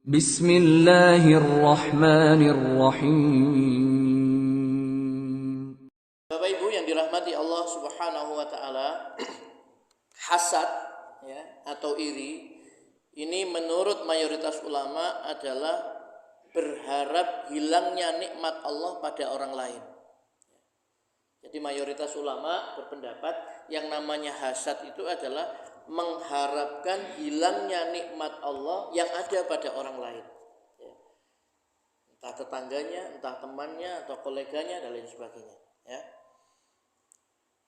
Bismillahirrahmanirrahim. Bapak Ibu yang dirahmati Allah Subhanahu wa taala, hasad ya atau iri ini menurut mayoritas ulama adalah berharap hilangnya nikmat Allah pada orang lain. Jadi mayoritas ulama berpendapat yang namanya hasad itu adalah mengharapkan hilangnya nikmat Allah yang ada pada orang lain. Entah tetangganya, entah temannya, atau koleganya, dan lain sebagainya. Ya.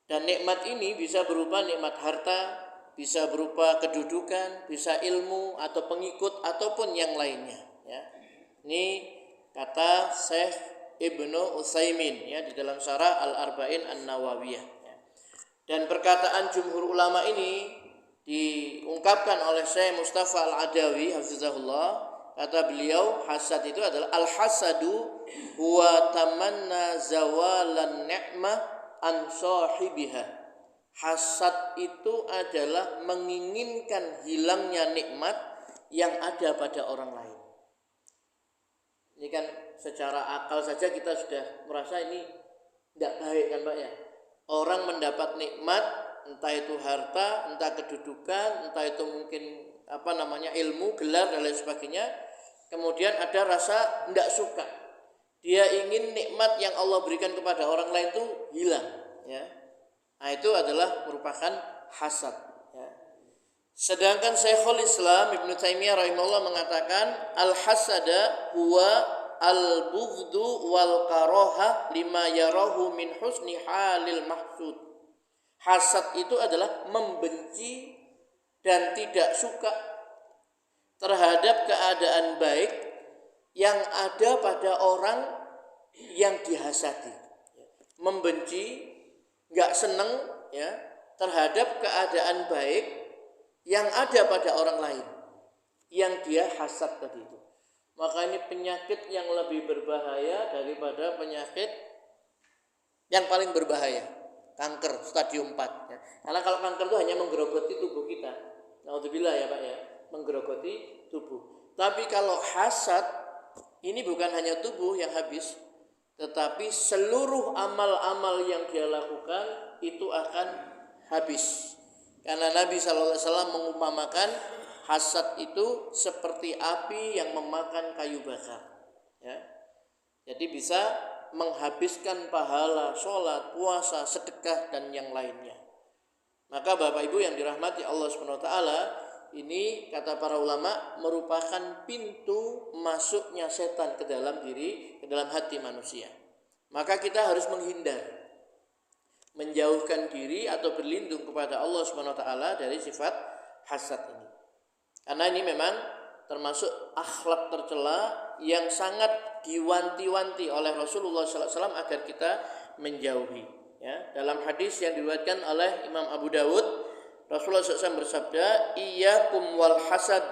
Dan nikmat ini bisa berupa nikmat harta, bisa berupa kedudukan, bisa ilmu atau pengikut ataupun yang lainnya. Ya. Ini kata Syekh Ibnu Utsaimin ya di dalam Syarah Al-Arba'in An-Nawawiyah. Ya. Dan perkataan jumhur ulama ini diungkapkan oleh Syekh Mustafa Al-Adawi hafizahullah. Kata beliau, hasad itu adalah al-hasadu huwa tamanna zawalan ni'mah an sahibiha. Hasad itu adalah menginginkan hilangnya nikmat yang ada pada orang lain. Ini kan secara akal saja kita sudah merasa ini tidak baik kan Pak ya. Orang mendapat nikmat, entah itu harta, entah kedudukan, entah itu mungkin ilmu, gelar dan lain sebagainya. Kemudian ada rasa tidak suka. Dia ingin nikmat yang Allah berikan kepada orang lain itu hilang. Ya. Nah itu adalah merupakan hasad. Ya. Sedangkan Syekhul Islam Ibnu Taimiyah rahimahullah mengatakan al-hasada huwa al-bughdu wal karaha lima yarahu min husni halil mahsud. Hasad itu adalah membenci dan tidak suka terhadap keadaan baik yang ada pada orang yang dihasadi. Membenci, enggak senang ya terhadap keadaan baik yang ada pada orang lain yang dia hasad tadi itu. Maka ini penyakit yang lebih berbahaya daripada penyakit yang paling berbahaya, kanker stadium 4 ya. Karena kalau kanker itu hanya menggerogoti tubuh kita. Naudzubillah ya Pak ya, menggerogoti tubuh. Tapi kalau hasad ini bukan hanya tubuh yang habis, tetapi seluruh amal-amal yang dia lakukan itu akan habis. Karena Nabi SAW mengumpamakan hasad itu seperti api yang memakan kayu bakar. Ya. Jadi bisa menghabiskan pahala sholat, puasa, sedekah dan yang lainnya. Maka Bapak Ibu yang dirahmati Allah SWT, ini kata para ulama merupakan pintu masuknya setan ke dalam diri, ke dalam hati manusia. Maka kita harus menghindar, menjauhkan diri atau berlindung kepada Allah SWT dari sifat hasad ini. Karena ini memang termasuk akhlak tercela yang sangat diwanti-wanti oleh Rasulullah SAW agar kita menjauhi. Ya, dalam hadis yang diriwayatkan oleh Imam Abu Dawud, Rasulullah SAW bersabda, "Iyyakum wal hasad,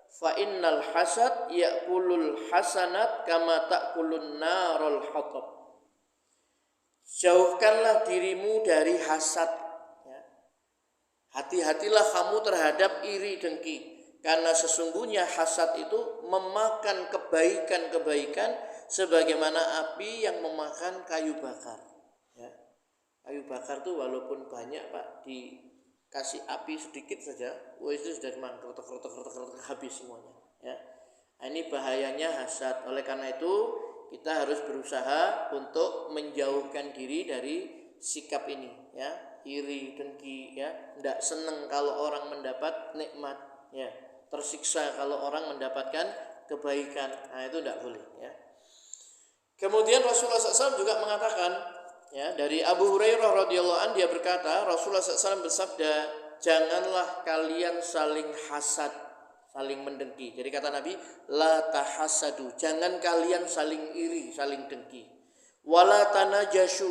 fa innal hasad ya'kulul hasanat kama ta'kulun narul hatab." Jauhkanlah dirimu dari hasad. Ya. Hati-hatilah kamu terhadap iri dengki, karena sesungguhnya hasad itu memakan kebaikan-kebaikan sebagaimana api yang memakan kayu bakar. Ya. Kayu bakar itu walaupun banyak Pak, dikasih api sedikit saja, itu sudah kerotok habis semuanya. Ya. Nah, ini bahayanya hasad. Oleh karena itu kita harus berusaha untuk menjauhkan diri dari sikap ini. Ya, iri, dengki, ya, tidak senang kalau orang mendapat nikmat, ya, tersiksa kalau orang mendapatkan kebaikan. Nah itu tidak boleh. Ya. Kemudian Rasulullah SAW juga mengatakan, ya, dari Abu Hurairah radhiyallahu anhu dia berkata, Rasulullah SAW bersabda, janganlah kalian saling hasad, saling mendengki. Jadi kata Nabi, la tahasadu, jangan kalian saling iri, saling dengki. Wala tanajashu,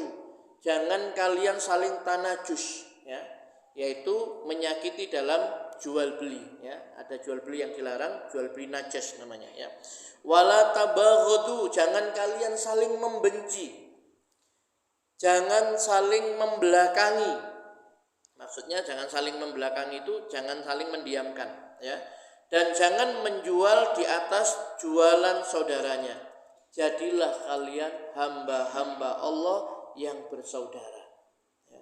jangan kalian saling tanajus, ya, yaitu menyakiti dalam jual beli, ya. Ada jual beli yang dilarang, jual beli najas namanya, ya. Wala tabaghadu, jangan kalian saling membenci. Jangan saling membelakangi. Maksudnya jangan saling membelakangi itu jangan saling mendiamkan, ya. dan jangan menjual di atas jualan saudaranya. Jadilah kalian hamba-hamba Allah yang bersaudara. Ya.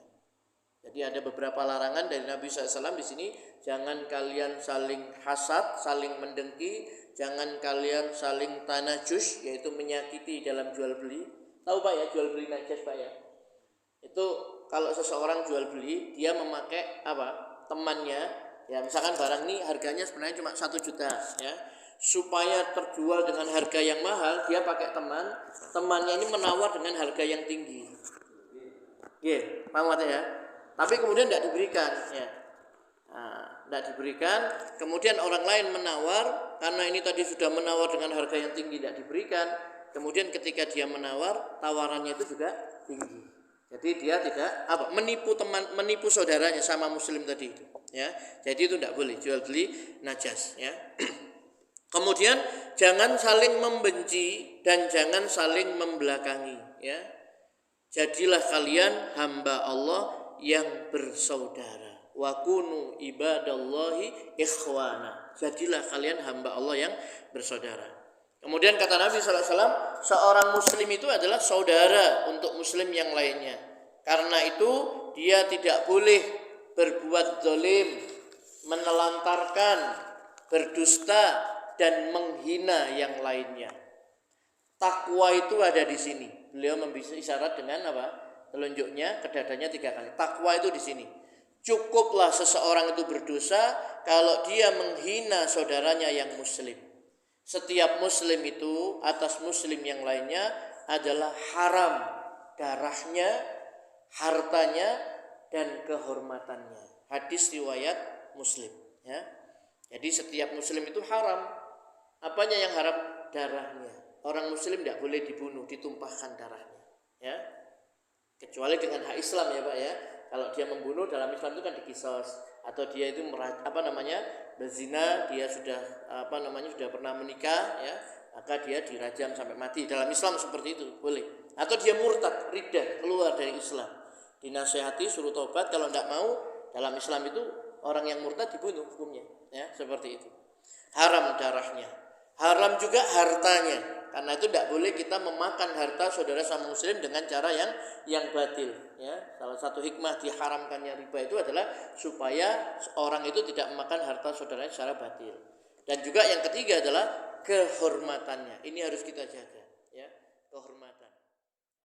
Jadi ada beberapa larangan dari Nabi SAW di sini. Jangan kalian saling hasad, saling mendengki, jangan kalian saling tanajus, yaitu menyakiti dalam jual beli. Tahu Pak ya jual beli najas Pak ya? Itu kalau seseorang jual beli, dia memakai apa? Temannya, ya misalkan barang ini harganya sebenarnya cuma 1 juta, ya. Supaya terjual dengan harga yang mahal, dia pakai temannya ini menawar dengan harga yang tinggi. Iya, paham ya? Tapi kemudian tidak diberikan, ya. Nah, tidak diberikan, kemudian orang lain menawar, karena ini tadi sudah menawar dengan harga yang tinggi, tidak diberikan. Kemudian ketika dia menawar, tawarannya itu juga tinggi. Jadi dia tidak menipu saudaranya sama muslim tadi itu, ya. Jadi itu tidak boleh jual beli najas, ya. Kemudian jangan saling membenci dan jangan saling membelakangi, ya. Jadilah kalian hamba Allah yang bersaudara. Wa kunu ibadallahi ikhwana. Jadilah kalian hamba Allah yang bersaudara. Kemudian kata Nabi SAW, seorang muslim itu adalah saudara untuk muslim yang lainnya. Karena itu dia tidak boleh berbuat zalim, menelantarkan, berdusta, dan menghina yang lainnya. Takwa itu ada di sini. Beliau memberi isyarat dengan apa? Telunjuknya ke dadanya 3 kali. Takwa itu di sini. Cukuplah seseorang itu berdosa kalau dia menghina saudaranya yang muslim. Setiap muslim itu atas muslim yang lainnya adalah haram darahnya, hartanya, dan kehormatannya. Hadis riwayat Muslim, ya. Jadi setiap muslim itu haram. Apanya yang haram? Darahnya. Orang muslim tidak boleh dibunuh, ditumpahkan darahnya, ya. Kecuali dengan hak Islam ya Pak ya. Kalau dia membunuh dalam Islam itu kan dikisos, atau dia itu berzina, dia sudah sudah pernah menikah, ya, maka dia dirajam sampai mati. Dalam Islam seperti itu boleh. Atau dia murtad, riddah, keluar dari Islam, dinasehati suruh tobat. Kalau tidak mau, dalam Islam itu orang yang murtad dibunuh hukumnya, ya, seperti itu. Haram darahnya, haram juga hartanya. Karena itu tidak boleh kita memakan harta saudara sama muslim dengan cara yang batil, ya. Salah satu hikmah diharamkannya riba itu adalah supaya orang itu tidak memakan harta saudaranya secara batil. Dan juga yang ketiga adalah kehormatannya. Ini harus kita jaga, ya, kehormatan.